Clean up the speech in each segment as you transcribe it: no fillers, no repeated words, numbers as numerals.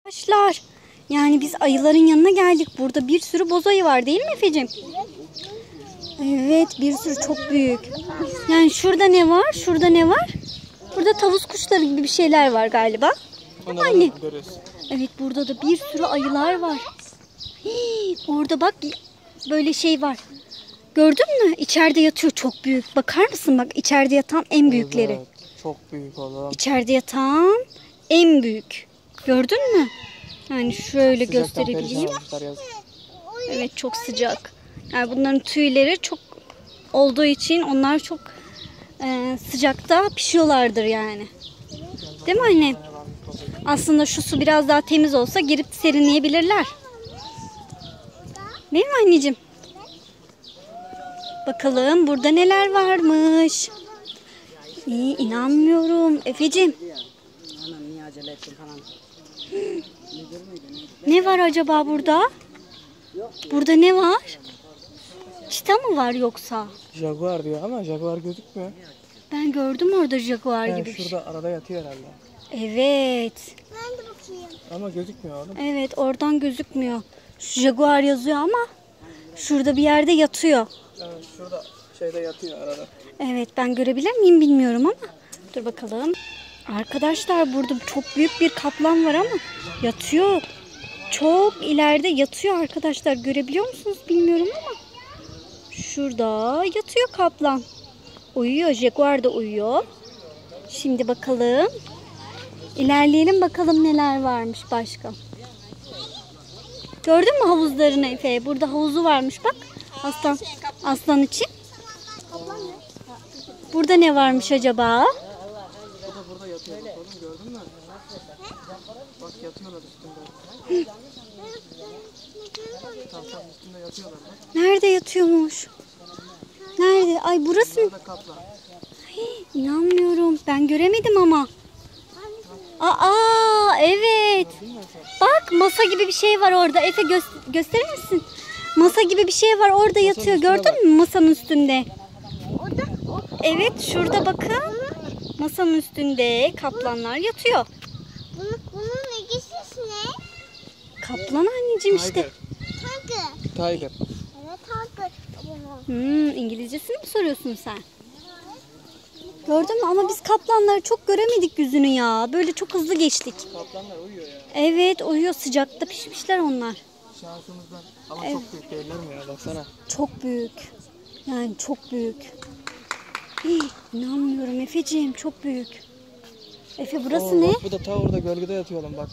Arkadaşlar, yani biz ayıların yanına geldik. Burada bir sürü boz ayı var değil mi Efe'cim? Evet, bir sürü, çok büyük. Yani şurada ne var? Şurada ne var? Burada tavus kuşları gibi bir şeyler var galiba. Anne. Evet, burada da bir sürü ayılar var. Orada bak, böyle şey var. Gördün mü? İçeride yatıyor, çok büyük. Bakar mısın bak, içeride yatan en büyükleri. Evet, çok büyük oğlum. İçeride yatan en büyük. Gördün mü? Yani şöyle gösterebileyim. Evet, çok sıcak. Yani bunların tüyleri çok olduğu için onlar çok sıcakta pişiyorlardır yani. Değil mi anne? Aslında şu su biraz daha temiz olsa girip serinleyebilirler. Değil mi anneciğim? Bakalım burada neler varmış. İnanmıyorum Efe'cim. Ne var acaba burada? Burada ne var? Çita mı var yoksa? Jaguar diyor ama jaguar gözükmüyor. Ben gördüm orada jaguar gibi bir şey. Şurada arada yatıyor herhalde. Evet. Ben de bakayım. Ama gözükmüyor oğlum. Evet, oradan gözükmüyor. Şu jaguar yazıyor ama şurada bir yerde yatıyor. Evet, şurada şeyde yatıyor arada. Evet, ben görebilir miyim bilmiyorum ama. Dur bakalım. Arkadaşlar, burada çok büyük bir kaplan var ama yatıyor. Çok ileride yatıyor arkadaşlar. Görebiliyor musunuz bilmiyorum ama. Şurada yatıyor kaplan. Uyuyor. Jaguar da uyuyor. Şimdi bakalım. İlerleyelim bakalım neler varmış başka. Gördün mü havuzlarını Efe? Burada havuzu varmış bak. Aslan için. Burada ne varmış acaba? Burada yatıyor bakalım, gördün mü? Bak yatıyorlar üstünde. Tahtanın üstünde yatıyorlar bak. Nerede yatıyormuş? Nerede? Ay, burası mı? İnanmıyorum. Ben göremedim ama. Aa, evet. Bak, masa gibi bir şey var orada. Efe gösterir misin? Masa gibi bir şey var orada yatıyor. Gördün mü masanın üstünde? Evet, şurada bakın. Masanın üstünde kaplanlar yatıyor. Bunun ilgisi ne? Kaplan anneciğim işte. Tiger. Evet, tiger. İngilizcesini mi soruyorsun sen? Gördün mü? Ama biz kaplanları çok göremedik yüzünü ya. Böyle çok hızlı geçtik. Kaplanlar uyuyor ya. Evet, uyuyor. Sıcakta pişmişler onlar. Şansımızdan. Ama çok büyük değiller mi ya? Baksana. Çok büyük. Yani çok büyük. İnanmıyorum Efeciğim, çok büyük. Efe, burası ne? Bak, bu da ta orada gölgede yatıyor oğlum bak.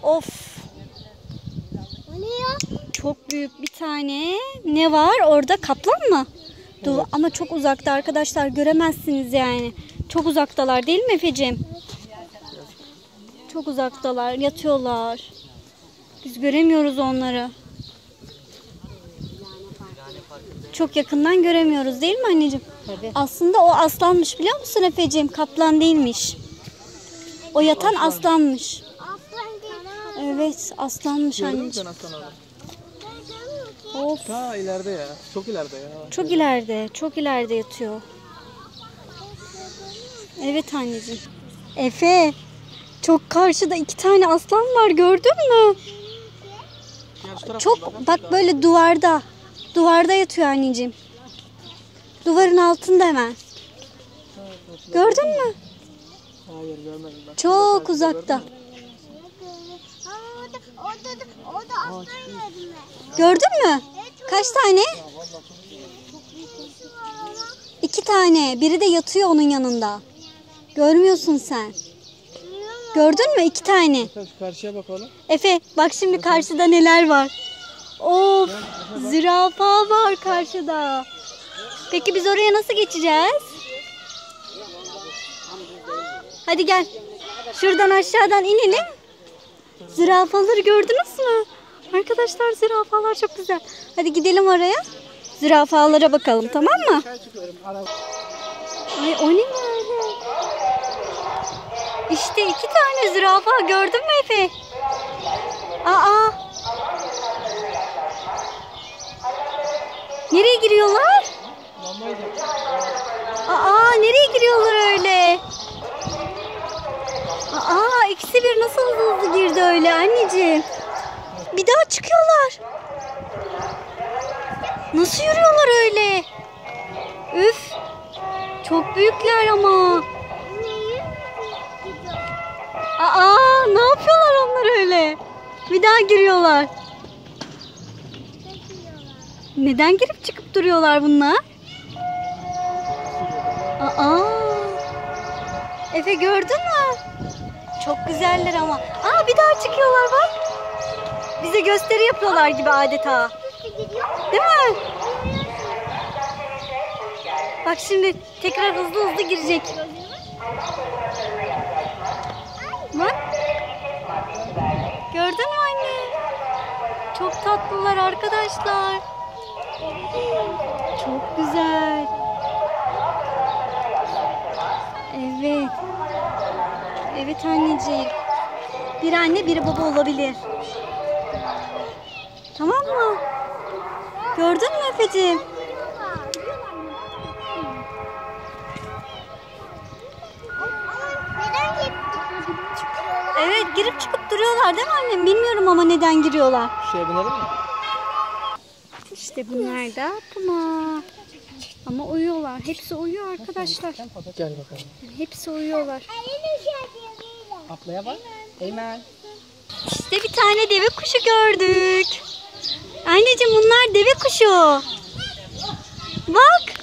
Of. O ne ya? Çok büyük bir tane. Ne var orada? Kaplan mı? Evet. Ama çok uzakta arkadaşlar, göremezsiniz yani. Çok uzaktalar değil mi Efeciğim? Çok uzaktalar, yatıyorlar. Biz göremiyoruz onları. Çok yakından göremiyoruz değil mi anneciğim? Tabii. Aslında o aslanmış, biliyor musun Efeciğim? Kaplan değilmiş. O yatan aslanmış. Aslan değil. Evet, aslanmış anneciğim. Of. Ta ileride ya. Çok ileride ya. Çok ileride. Çok ileride yatıyor. Evet anneciğim. Efe. Çok karşıda 2 tane aslan var, gördün mü? Çok bak, böyle duvarda. Duvarda yatıyor anneciğim. Duvarın altında hemen. Gördün mü? Hayır, görmedim ben. Çok uzakta. Orada aslan gördüm ben. Gördün mü? Kaç tane? 2 tane. Biri de yatıyor onun yanında. Görmüyorsun sen. Gördün mü? 2 tane. Şu karşıya bakalım. Efe, bak şimdi karşıda neler var. Of, zürafa var karşıda. Peki biz oraya nasıl geçeceğiz? Hadi gel. Şuradan aşağıdan inelim. Zürafaları gördünüz mü? Arkadaşlar, zürafalar çok güzel. Hadi gidelim oraya. Zürafalara bakalım, tamam mı? Ay, o ne böyle? İşte 2 tane zürafa, gördün mü Efe? Aa. Nereye giriyorlar? Aa, nereye giriyorlar öyle? Aa, ikisi İkisi bir nasıl hızlı hızlı girdi öyle anneciğim. Bir daha çıkıyorlar. Nasıl yürüyorlar öyle? Üf. Çok büyükler ama. Aa, ne yapıyorlar onlar öyle? Bir daha giriyorlar. Neden girip çıkıp duruyorlar bunlar? Aa. Efe gördün mü? Çok güzeller ama. Aa, bir daha çıkıyorlar bak. Bize gösteri yapıyorlar gibi adeta. Değil mi? Bak şimdi tekrar hızlı hızlı girecek. Bak. Gördün mü anne? Çok tatlılar arkadaşlar. Çok güzel. Evet. Evet anneciğim. Biri anne biri baba olabilir. Tamam mı? Gördün mü Efeciğim? Evet, girip çıkıp duruyorlar değil mi annem? Bilmiyorum ama neden giriyorlar. Şuraya binelim mi? İşte bunlar da puma. Ama uyuyorlar. Hepsi uyuyor arkadaşlar. Gel bakalım. Hepsi uyuyorlar. Ablaya bak. Eymen. İşte bir tane deve kuşu gördük. Anneciğim bunlar deve kuşu. Bak.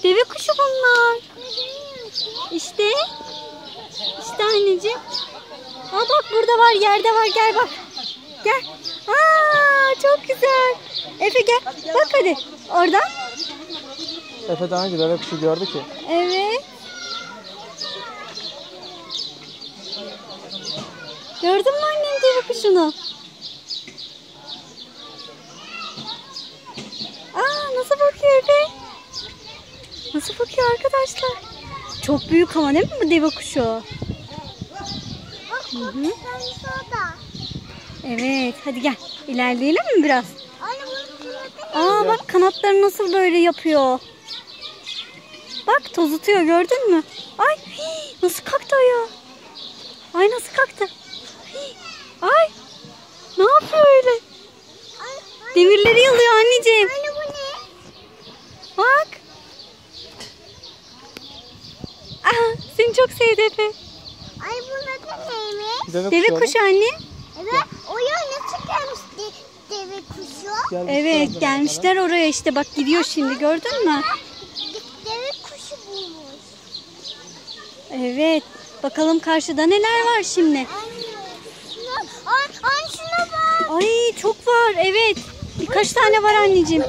Deve kuşu bunlar. İşte. İşte anneciğim. Aa bak burada var, yerde var. Gel bak. Gel. Aa çok güzel. Efe gel. Bak hadi. Oradan. Efe daha önce deve kuşu gördü ki. Evet. Gördün mü annem deve kuşunu? Aa nasıl bakıyor Efe? Nasıl bakıyor arkadaşlar? Çok büyük ama değil mi bu deve kuşu? Bak bak sen şurada. Evet hadi gel ilerleyelim mi biraz? Anne bunu Aa bak kanatları nasıl böyle yapıyor. Bak tozutuyor gördün mü? Ay hii, nasıl kalktı ayağı? Ay nasıl kalktı? Hii, ay ne yapıyor öyle? Demirleri yalıyor anneciğim. Anne bu ne? Bak. Aha, seni çok sevdi Efe. Ay bunun adı neymiş? Deve oğlum. kuşu anne. Evet. Oraya ne çıkarmış deve kuşu? Gel bir Evet bakalım. gelmişler oraya işte bak gidiyor şimdi gördün mü? Deve kuşu bulmuş. Evet bakalım karşıda neler var şimdi. Anne şuna bak. Ay çok var evet. Birkaç tane var anneciğim.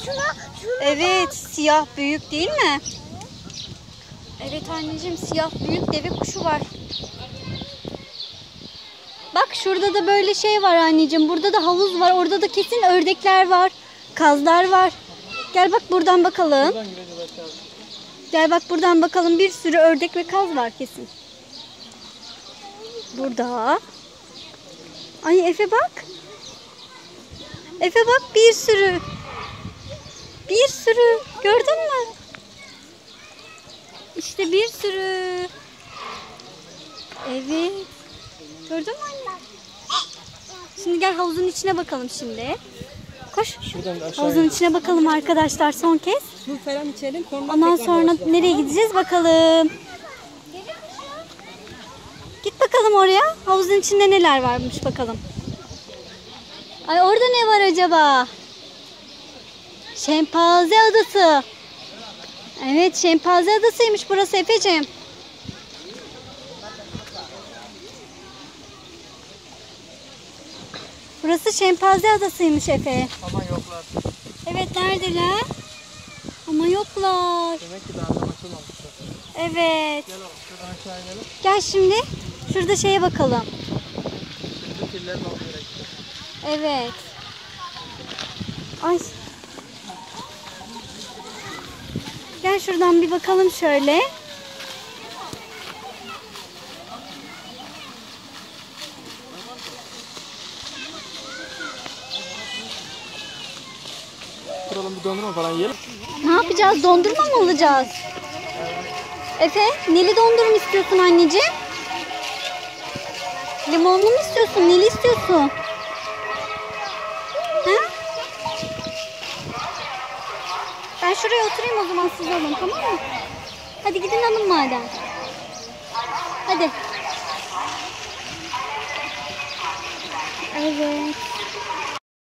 Şuna Evet siyah büyük değil mi? Evet anneciğim siyah büyük deve kuşu var. Bak şurada da böyle şey var anneciğim. Burada da havuz var. Orada da kesin ördekler var. Kazlar var. Gel bak buradan bakalım. Buradan gireceğiz aşağı. Gel bak buradan bakalım. Bir sürü ördek ve kaz var kesin. Burada. Ay Efe bak. Efe bak bir sürü. Bir sürü. Gördün mü? İşte bir sürü. Evet. Gördün mü anne? Şimdi gel havuzun içine bakalım şimdi. Koş. Şuradan da aşağı Havuzun ineceğiz. içine bakalım arkadaşlar son kez. Su falan içelim. Ondan sonra nereye gideceğiz bakalım. Git bakalım oraya. Havuzun içinde neler varmış bakalım. Ay orada ne var acaba? Şempanze adası. Evet şempanze adasıymış burası Efeciğim. Burası şempanze adasıymış Efe. Ama yoklar. Evet neredeler? Ama yoklar. Demek ki daha tam açılmamışlar. Evet. Gel oğlum şuradan aşağı inelim. Gel şimdi şurada şeye bakalım. Şimdi fillerin olduğu yere gidelim. Evet. Ay. Gel şuradan bir bakalım şöyle. Duralım bir dondurma falan yiyelim. Ne yapacağız? Dondurma mı alacağız? Efe, neli dondurma istiyorsun anneciğim? Limonlu mu istiyorsun? Neli istiyorsun? Ha? Ben şuraya oturayım o zaman, siz alın, tamam mı? Hadi gidin alın madem. Hadi. Evet.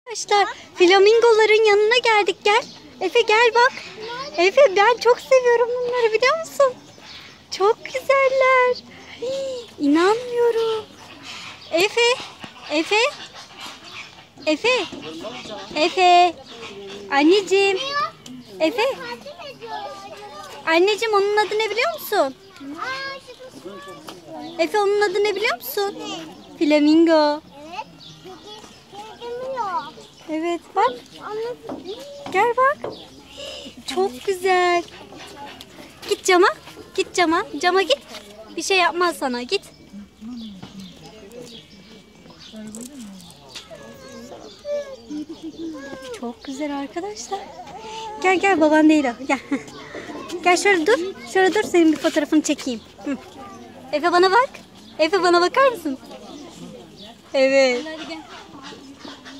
Arkadaşlar flamingoların yanına geldik, gel. Efe gel bak. Efe ben çok seviyorum bunları, biliyor musun? Çok güzeller. Hii, İnanmıyorum. Efe. Efe. Efe. Efe. Anneciğim. Efe. Anneciğim onun adı ne biliyor musun? Efe onun adı ne biliyor musun? Flamingo. Evet bak. Gel bak. Çok güzel. Git cama. Git cama. Cama git. Bir şey yapmaz sana. Git. Çok güzel arkadaşlar. Gel gel, baban değil o. Gel. Gel şöyle dur. Şöyle dur, senin bir fotoğrafını çekeyim. Hı. Efe bana bak. Efe bana bakar mısın? Evet.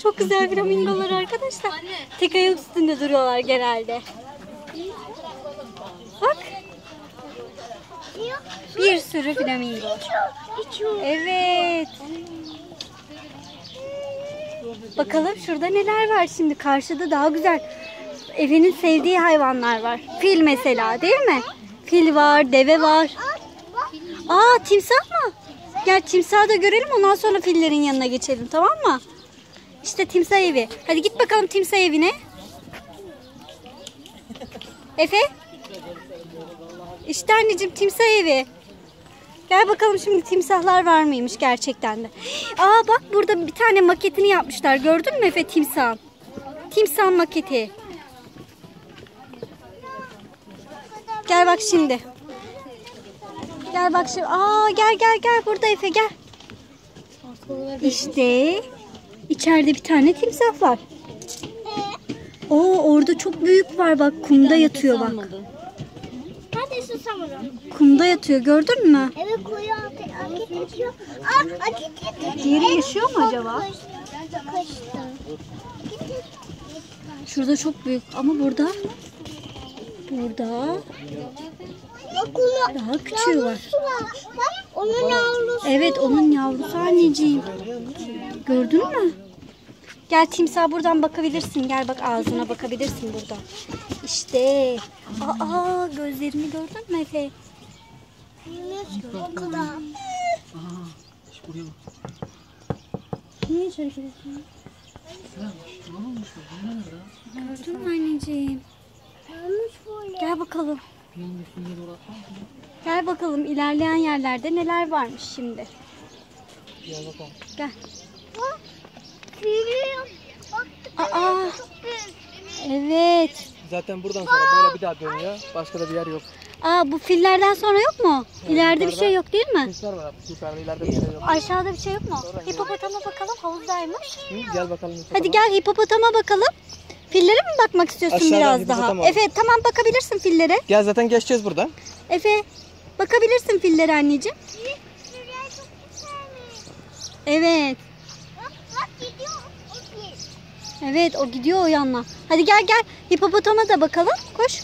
Çok güzel flamingolar arkadaşlar. Tek ayak üstünde duruyorlar genelde. Bak. Bir sürü flamingo. Evet. Bakalım şurada neler var şimdi. Karşıda daha güzel. Efe'nin sevdiği hayvanlar var. Fil mesela, değil mi? Fil var, deve var. Aa, timsah mı? Gel timsahı da görelim, ondan sonra fillerin yanına geçelim, tamam mı? İşte timsah evi. Hadi git bakalım timsah evine. Efe? İşte anneciğim timsah evi. Gel bakalım şimdi timsahlar var mıymış gerçekten de. Aa bak, burada bir tane maketini yapmışlar. Gördün mü Efe timsah? Timsah maketi. Gel bak şimdi. Gel bak şimdi. Aa gel gel gel, burada Efe gel. İşte içeride bir tane timsah var. Oo, orada çok büyük var bak, kumda yatıyor bak. Hadi susamırım. Kumda yatıyor, gördün mü? Evet, koyu akit yatıyor. Akit. Diğeri yaşıyor mu acaba? Şurada çok büyük ama burada daha küçüğü var. Onun yavrusu. Evet, onun yavrusu anneciğim. Gördün mü? Gel timsah, buradan bakabilirsin. Gel bak, ağzına bakabilirsin buradan. İşte. Aa, gözlerini gördün mü Efe? Niye hiç hareket etmiyor? Gördün mü anneciğim? Gel bakalım. Gel bakalım ilerleyen yerlerde neler varmış şimdi. Gel bakalım. Gel. Aa, evet. Zaten buradan sonra böyle bir daha dönüyor. Başka da bir yer yok. Aa, bu fillerden sonra yok mu? Evet, İleride bir şey yok değil mi? Kuşlar var. Yukarıda ileride bir şey yok. Aşağıda bir şey yok mu? Hipopotama bakalım, havuzdaymış. Hı, gel bakalım. Hadi gel hipopotama bakalım. Fillere mi bakmak istiyorsun Aşağıdan biraz daha? hipopotama. Efe tamam, bakabilirsin fillere. Gel, zaten geçeceğiz buradan. Efe bakabilirsin fillere anneciğim. Evet. Bak gidiyor. Evet, o gidiyor o yanına. Hadi gel gel, hipopotama da bakalım. Koş.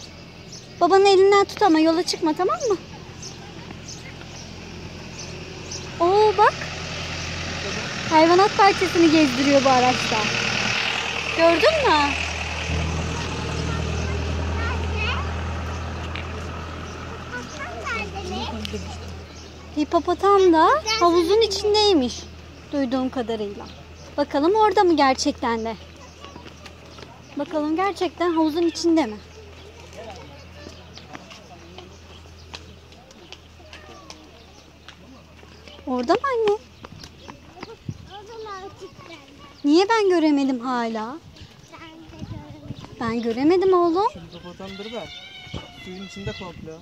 Babanın elinden tut ama yola çıkma, tamam mı? Oo bak. Hayvanat bahçesini gezdiriyor bu araçta. Gördün mü? Hipopotam da havuzun içindeymiş duyduğum kadarıyla. Bakalım orada mı gerçekten de? Bakalım gerçekten havuzun içinde mi? Orada mı anne? Niye ben göremedim hala? Ben göremedim oğlum. Şu hipopotamdır ben. Suyun içinde komple.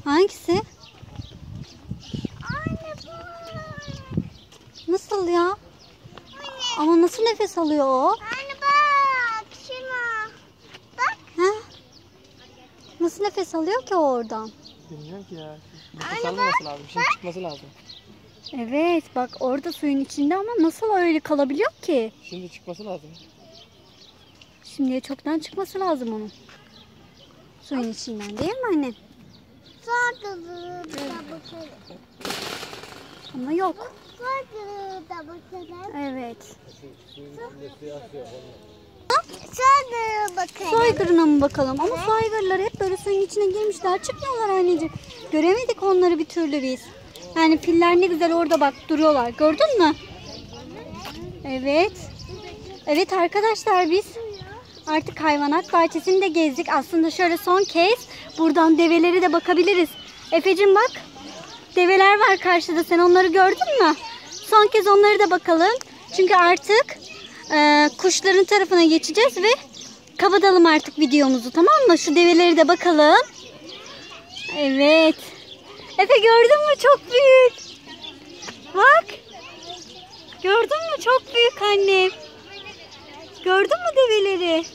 Hangisi? Anne bu. Nasıl ya? Ama nasıl nefes alıyor o? Anne bak. Şuna. Bak. Ha? Nasıl nefes alıyor ki o oradan? Bilmiyorum ki ya. Nefes almaması lazım. Şimdi çıkması lazım. Evet bak orada suyun içinde ama nasıl öyle kalabiliyor ki? Şimdi çıkması lazım. Şimdiye çoktan çıkması lazım onun. Suyun içinden değil mi anne? Sargılı da bakalım. Ama yok. Sargılı da bakalım. Evet. Sargılı bakalım. Su aygırına mı bakalım? Ama su aygırları hep böyle suyun içine girmişler. Çıkmıyorlar anneciğim. Göremedik onları bir türlü biz. Yani filler ne güzel orada bak duruyorlar. Gördün mü? Evet. Evet arkadaşlar biz artık hayvanat bahçesini de gezdik. Aslında şöyle son kez buradan develere de bakabiliriz. Efeciğim bak. Develer var karşıda. Sen onları gördün mü? Son kez onları da bakalım. Çünkü artık kuşların tarafına geçeceğiz ve kapatalım artık videomuzu, tamam mı? Şu develeri de bakalım. Evet. Efe gördün mü? Çok büyük. Bak. Gördün mü? Çok büyük annem. Gördün mü develeri?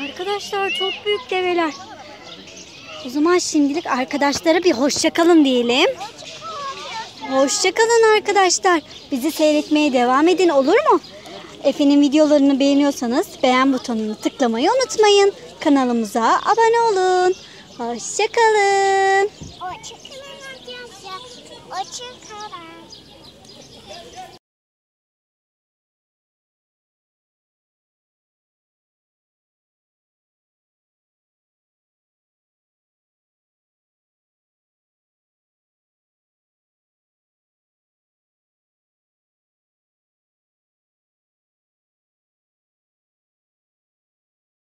Arkadaşlar çok büyük develer. O zaman şimdilik arkadaşlara bir hoşça kalın diyelim. Hoşça kalın arkadaşlar. Bizi seyretmeye devam edin, olur mu? Efe'nin videolarını beğeniyorsanız beğen butonunu tıklamayı unutmayın. Kanalımıza abone olun. Hoşça kalın. Hoşçakalın arkadaşlar. Hoşçakalın.